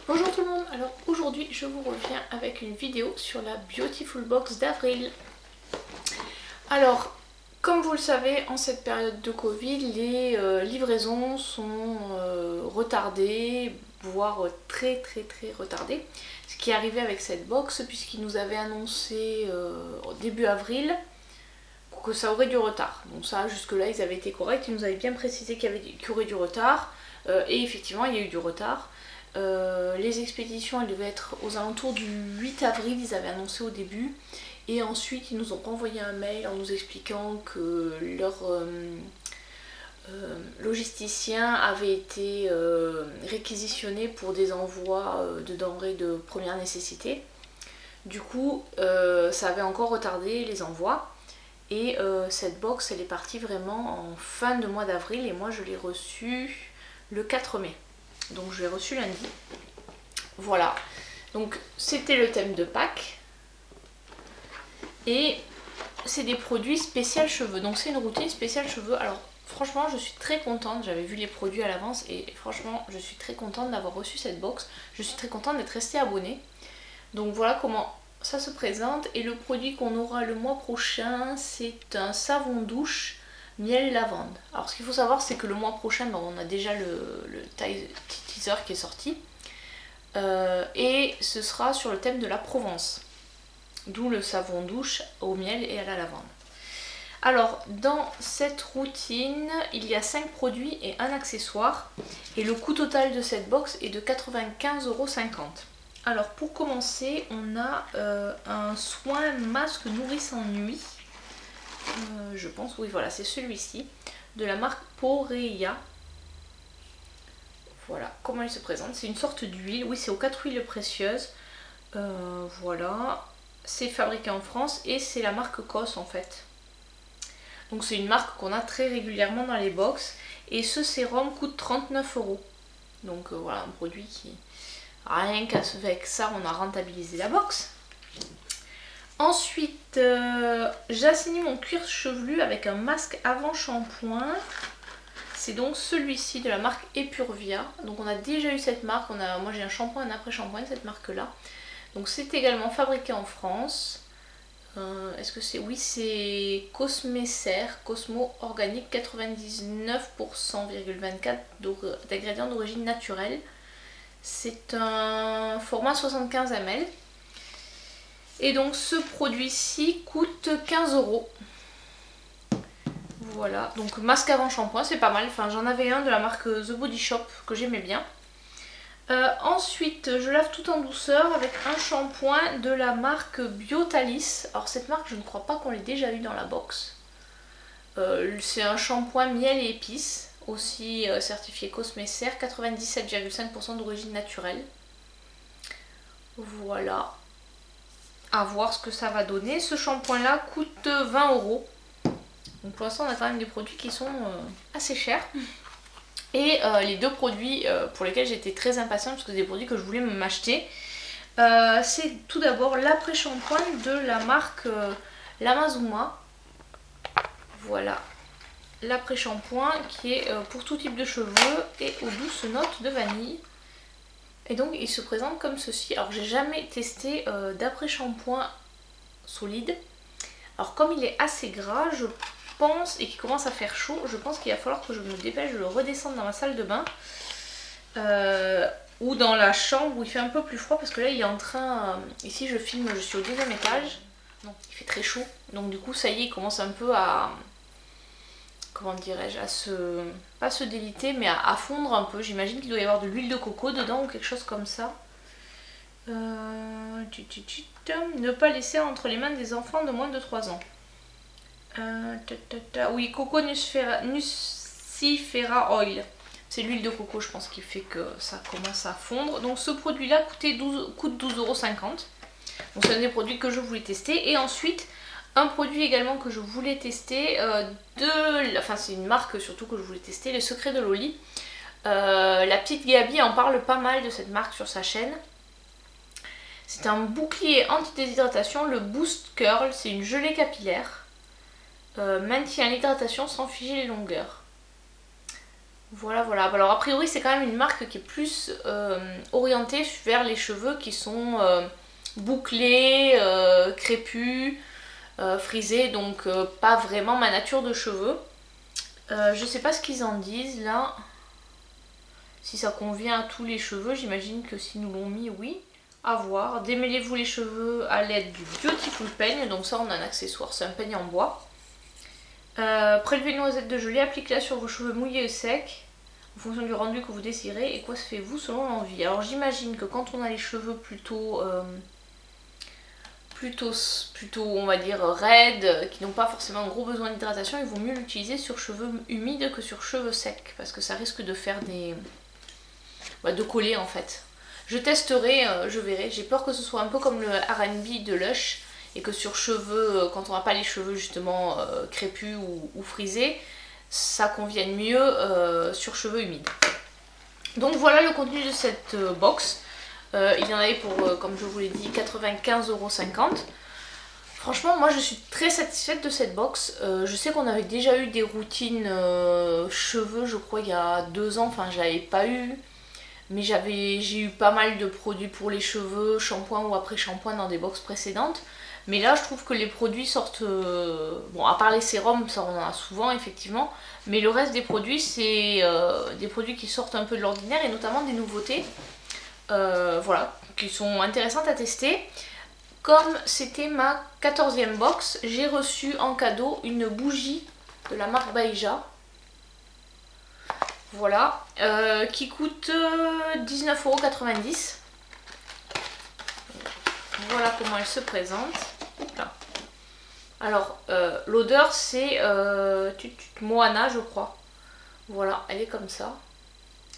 Bonjour tout le monde, alors aujourd'hui je vous reviens avec une vidéo sur la Beautiful Box d'avril. Alors, comme vous le savez, en cette période de Covid, les livraisons sont retardées, voire très retardées. Ce qui est arrivé avec cette box, puisqu'il nous avait annoncé au début avril que ça aurait du retard. Donc ça, jusque là, ils avaient été corrects, ils nous avaient bien précisé qu'il y aurait du retard, et effectivement, il y a eu du retard. Les expéditions, elles devaient être aux alentours du 8 avril, ils avaient annoncé au début. Et ensuite, ils nous ont renvoyé un mail en nous expliquant que leur logisticien avait été réquisitionné pour des envois de denrées de première nécessité. Du coup, ça avait encore retardé les envois. Et cette box, elle est partie vraiment en fin de mois d'avril. Et moi, je l'ai reçue le 4 mai. Donc je l'ai reçu lundi. Voilà. Donc c'était le thème de Pâques. Et c'est des produits spécial cheveux. Donc c'est une routine spéciale cheveux. Alors franchement je suis très contente. J'avais vu les produits à l'avance et franchement je suis très contente d'avoir reçu cette box. Je suis très contente d'être restée abonnée. Donc voilà comment ça se présente. Et le produit qu'on aura le mois prochain, c'est un savon douche miel lavande. Alors ce qu'il faut savoir, c'est que le mois prochain, on a déjà le teaser qui est sorti. Et ce sera sur le thème de la Provence. D'où le savon douche au miel et à la lavande. Alors dans cette routine, il y a 5 produits et un accessoire. Et le coût total de cette box est de 95,50 €. Alors pour commencer, on a un soin masque nourrissant nuit. Je pense, oui voilà, c'est celui-ci, de la marque Poreia. Voilà comment il se présente, c'est une sorte d'huile, oui c'est aux 4 huiles précieuses. Voilà, c'est fabriqué en France et c'est la marque COS en fait. Donc c'est une marque qu'on a très régulièrement dans les box. Et ce sérum coûte 39 €. Donc voilà, un produit qui, rien qu'avec ça on a rentabilisé la box. Ensuite, j'assaini mon cuir chevelu avec un masque avant shampoing. C'est donc celui-ci de la marque Epurvia. Donc on a déjà eu cette marque. Moi j'ai un shampoing et un après shampoing de cette marque-là. Donc c'est également fabriqué en France. Est-ce que c'est... Oui, c'est Cosmécère, Cosmo Organique 99,24% d'ingrédients d'origine naturelle. C'est un format 75 ml. Et donc ce produit-ci coûte 15 €. Voilà, donc masque avant shampoing, c'est pas mal. Enfin, j'en avais un de la marque The Body Shop que j'aimais bien. Ensuite, je lave tout en douceur avec un shampoing de la marque Biotalis. Alors cette marque, je ne crois pas qu'on l'ait déjà eu dans la box. C'est un shampoing miel et épices, aussi certifié Cosmécère, 97,5% d'origine naturelle. Voilà. À voir ce que ça va donner. Ce shampoing là coûte 20 €. Donc pour l'instant on a quand même des produits qui sont assez chers. Et les deux produits pour lesquels j'étais très impatiente, parce que c'est des produits que je voulais m'acheter, c'est tout d'abord l'après-shampoing de la marque Lamazuma. Voilà, l'après-shampoing qui est pour tout type de cheveux et aux douces notes de vanille. Et donc il se présente comme ceci. Alors j'ai jamais testé d'après-shampoing solide. Alors comme il est assez gras, je pense, et qu'il commence à faire chaud, je pense qu'il va falloir que je me dépêche de le redescendre dans ma salle de bain. Ou dans la chambre où il fait un peu plus froid, parce que là il est en train... ici je filme, je suis au 2e étage. Donc il fait très chaud. Donc du coup ça y est, il commence un peu à... comment dirais-je, à se... pas se déliter, mais à fondre un peu. J'imagine qu'il doit y avoir de l'huile de coco dedans ou quelque chose comme ça. Ne pas laisser entre les mains des enfants de moins de 3 ans. Oui, Coco Nucifera Oil. C'est l'huile de coco, je pense, qui fait que ça commence à fondre. Donc ce produit-là coûte 12,50 €. Donc c'est un des produits que je voulais tester. Et ensuite... un produit également que je voulais tester, enfin c'est une marque surtout que je voulais tester, Les Secrets de Loli. La petite Gabi en parle pas mal de cette marque sur sa chaîne. C'est un bouclier anti-déshydratation, le Boost Curl, c'est une gelée capillaire. Maintient l'hydratation sans figer les longueurs. Voilà, voilà. Alors a priori c'est quand même une marque qui est plus orientée vers les cheveux qui sont bouclés, crépus, frisés, donc pas vraiment ma nature de cheveux. Je sais pas ce qu'ils en disent là. Si ça convient à tous les cheveux, j'imagine que s'ils nous l'ont mis, oui. À voir. Démêlez-vous les cheveux à l'aide du Beautiful Peigne. Donc ça on a un accessoire, c'est un peigne en bois. Prélevez une noisette de gelée, appliquez-la sur vos cheveux mouillés et secs en fonction du rendu que vous désirez et coiffez-vous selon l'envie. Alors j'imagine que quand on a les cheveux plutôt on va dire raides, qui n'ont pas forcément un gros besoin d'hydratation, il vaut mieux l'utiliser sur cheveux humides que sur cheveux secs parce que ça risque de faire des... de coller en fait. Je testerai, je verrai. J'ai peur que ce soit un peu comme le R&B de Lush et que sur cheveux, quand on n'a pas les cheveux justement crépus ou frisés, ça convienne mieux sur cheveux humides. Donc voilà le contenu de cette box. Il y en avait pour, comme je vous l'ai dit, 95,50 €. Franchement, moi je suis très satisfaite de cette box. Je sais qu'on avait déjà eu des routines cheveux, je crois, il y a 2 ans. Enfin, je l'avais pas eu. Mais j'ai eu pas mal de produits pour les cheveux, shampoing ou après shampoing dans des box précédentes. Mais là je trouve que les produits sortent... bon, à part les sérums, ça on en a souvent effectivement. Mais le reste des produits, c'est des produits qui sortent un peu de l'ordinaire et notamment des nouveautés. Voilà, qui sont intéressantes à tester. Comme c'était ma 14e box, j'ai reçu en cadeau une bougie de la marque Baija. Voilà, qui coûte 19,90 €. Voilà comment elle se présente. Là. Alors, l'odeur c'est Moana, je crois. Voilà, elle est comme ça.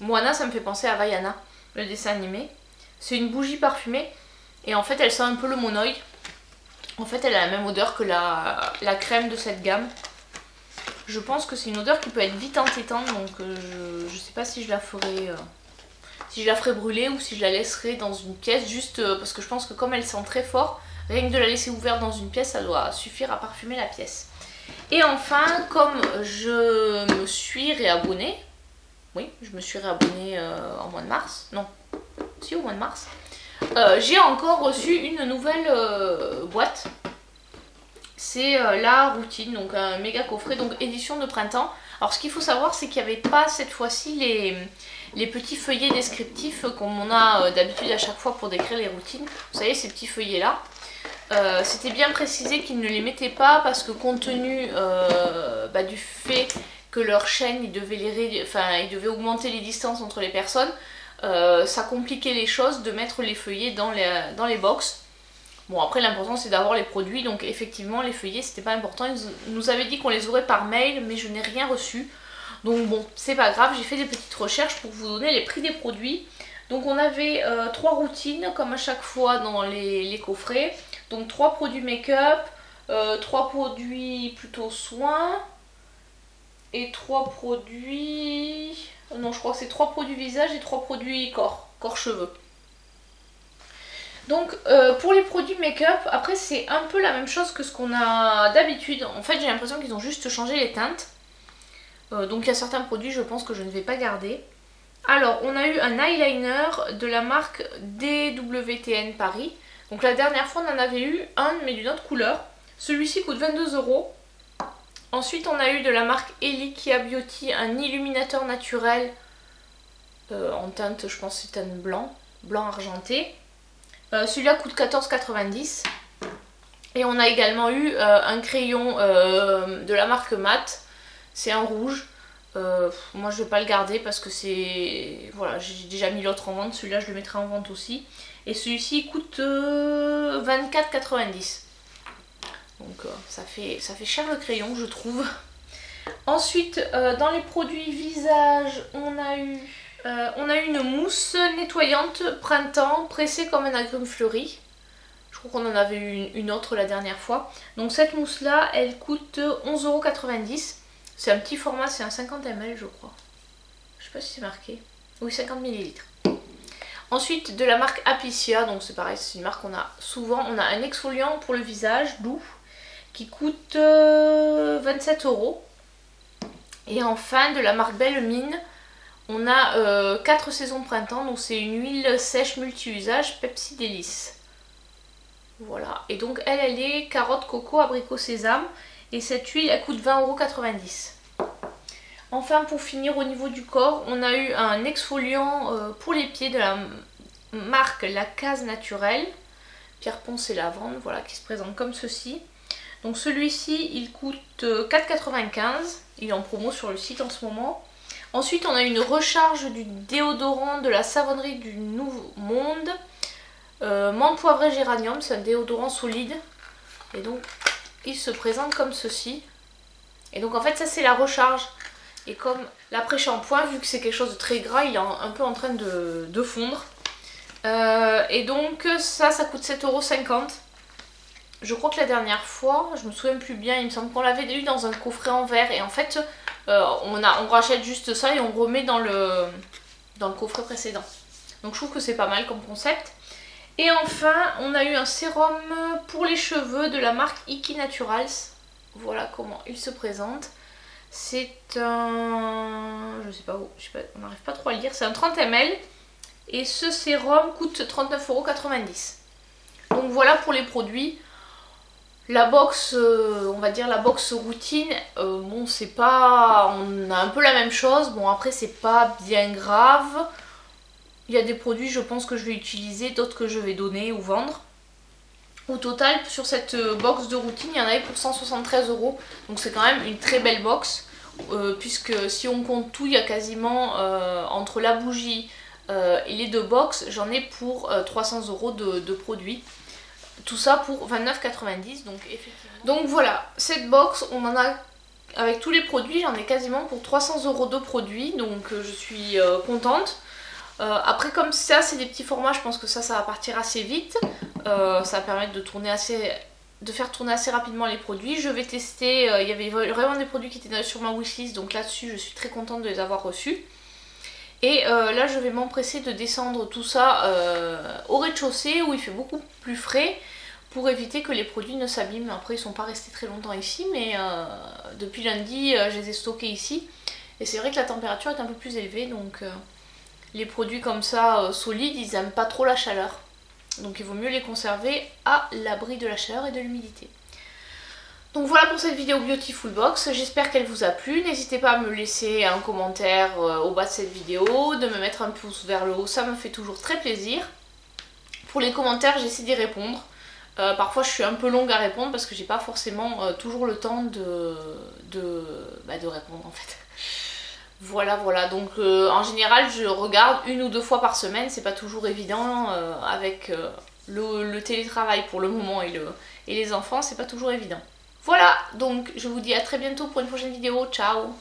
Moana, ça me fait penser à Vaiana, le dessin animé. C'est une bougie parfumée et en fait elle sent un peu le monoï. En fait elle a la même odeur que la crème de cette gamme. Je pense que c'est une odeur qui peut être vite entêtante, donc je sais pas si je la ferai brûler ou si je la laisserai dans une pièce, juste parce que je pense que comme elle sent très fort, rien que de la laisser ouverte dans une pièce, ça doit suffire à parfumer la pièce. Et enfin, comme je me suis réabonnée, oui, je me suis réabonnée en mois de mars, non, si au mois de mars, j'ai encore reçu une nouvelle boîte. C'est la routine, donc un méga coffret, donc édition de printemps. Alors ce qu'il faut savoir, c'est qu'il n'y avait pas cette fois-ci les petits feuillets descriptifs qu'on a d'habitude à chaque fois pour décrire les routines. Vous savez, ces petits feuillets là. C'était bien précisé qu'ils ne les mettaient pas parce que compte tenu du fait que leur chaîne, ils devaient augmenter les distances entre les personnes, ça compliquait les choses de mettre les feuillets dans les box. Bon, après l'important c'est d'avoir les produits, donc effectivement les feuillets c'était pas important. Ils nous avaient dit qu'on les aurait par mail, mais je n'ai rien reçu. Donc bon, c'est pas grave, j'ai fait des petites recherches pour vous donner les prix des produits. Donc on avait 3 routines comme à chaque fois dans les coffrets. Donc 3 produits make-up, 3 produits plutôt soins et 3 produits... Non, je crois que c'est 3 produits visage et 3 produits corps cheveux. Donc pour les produits make-up, après c'est un peu la même chose que ce qu'on a d'habitude. En fait j'ai l'impression qu'ils ont juste changé les teintes. Donc il y a certains produits je pense que je ne vais pas garder. Alors on a eu un eyeliner de la marque DWTN Paris. Donc la dernière fois on en avait eu un mais d'une autre couleur. Celui-ci coûte 22 €. Ensuite on a eu de la marque Elikia Beauty un illuminateur naturel en teinte, je pense c'est teinte blanc argenté. Celui-là coûte 14,90 €. Et on a également eu un crayon de la marque Matte. C'est un rouge. Moi je vais pas le garder parce que c'est... Voilà, j'ai déjà mis l'autre en vente. Celui-là je le mettrai en vente aussi. Et celui-ci coûte 24,90 €. Donc ça fait cher le crayon je trouve. Ensuite dans les produits visage on a eu une mousse nettoyante printemps pressée comme un agrume fleuri. Je crois qu'on en avait eu une autre la dernière fois. Donc cette mousse là elle coûte 11,90 €. C'est un petit format, c'est un 50 ml je crois. Je sais pas si c'est marqué. Oui, 50 ml. Ensuite de la marque Apicia, donc c'est pareil, c'est une marque qu'on a souvent. On a un exfoliant pour le visage doux qui coûte 27 €. Et enfin de la marque Belle Mine, On a 4 saisons printemps, donc c'est une huile sèche multi-usage Pepsi Délice. Voilà, et donc elle est carotte, coco, abricot, sésame. Et cette huile, elle coûte 20,90 €. Enfin, pour finir, au niveau du corps, on a eu un exfoliant pour les pieds de la marque La Case Naturelle. Pierre Ponce et lavande, voilà, qui se présente comme ceci. Donc celui-ci, il coûte 4,95 €. Il est en promo sur le site en ce moment. Ensuite, on a une recharge du déodorant de la savonnerie du Nouveau Monde. Menthe poivrée géranium, c'est un déodorant solide. Et donc, il se présente comme ceci. Et donc, en fait, ça, c'est la recharge. Et comme l'après-shampoing, vu que c'est quelque chose de très gras, il est un peu en train de fondre. Et donc, ça coûte 7,50 €. Je crois que la dernière fois, je me souviens plus bien, il me semble qu'on l'avait eu dans un coffret en verre. Et en fait, on rachète juste ça et on remet dans le coffret précédent. Donc je trouve que c'est pas mal comme concept. Et enfin, on a eu un sérum pour les cheveux de la marque Iki Naturals. Voilà comment il se présente. C'est un... je sais pas où, on n'arrive pas trop à le lire. C'est un 30 ml. Et ce sérum coûte 39,90 €. Donc voilà pour les produits. La box, on va dire la box routine, bon c'est pas... on a un peu la même chose, bon après c'est pas bien grave. Il y a des produits je pense que je vais utiliser, d'autres que je vais donner ou vendre. Au total sur cette box de routine il y en avait pour 173 €, donc c'est quand même une très belle box. Puisque si on compte tout il y a quasiment entre la bougie et les deux box, j'en ai pour 300 € de produits. Tout ça pour 29,90 €, donc effectivement. Donc voilà, cette box, on en a avec tous les produits, j'en ai quasiment pour 300 € de produits, donc je suis contente. Après comme ça, c'est des petits formats, je pense que ça va partir assez vite. Ça va permettre de faire tourner assez rapidement les produits. Je vais tester, il y avait vraiment des produits qui étaient sur ma wishlist, donc là-dessus je suis très contente de les avoir reçus. Et là je vais m'empresser de descendre tout ça au rez-de-chaussée où il fait beaucoup plus frais pour éviter que les produits ne s'abîment. Après ils sont pas restés très longtemps ici, mais depuis lundi je les ai stockés ici. Et c'est vrai que la température est un peu plus élevée, donc les produits comme ça solides ils aiment pas trop la chaleur. Donc il vaut mieux les conserver à l'abri de la chaleur et de l'humidité. Donc voilà pour cette vidéo Beautiful Box, j'espère qu'elle vous a plu. N'hésitez pas à me laisser un commentaire au bas de cette vidéo, de me mettre un pouce vers le haut, ça me fait toujours très plaisir. Pour les commentaires, j'essaie d'y répondre. Parfois je suis un peu longue à répondre parce que j'ai pas forcément toujours le temps de répondre en fait. Voilà, donc en général je regarde 1 ou 2 fois par semaine, c'est pas toujours évident avec le télétravail pour le moment et les enfants, c'est pas toujours évident. Voilà, donc je vous dis à très bientôt pour une prochaine vidéo, ciao!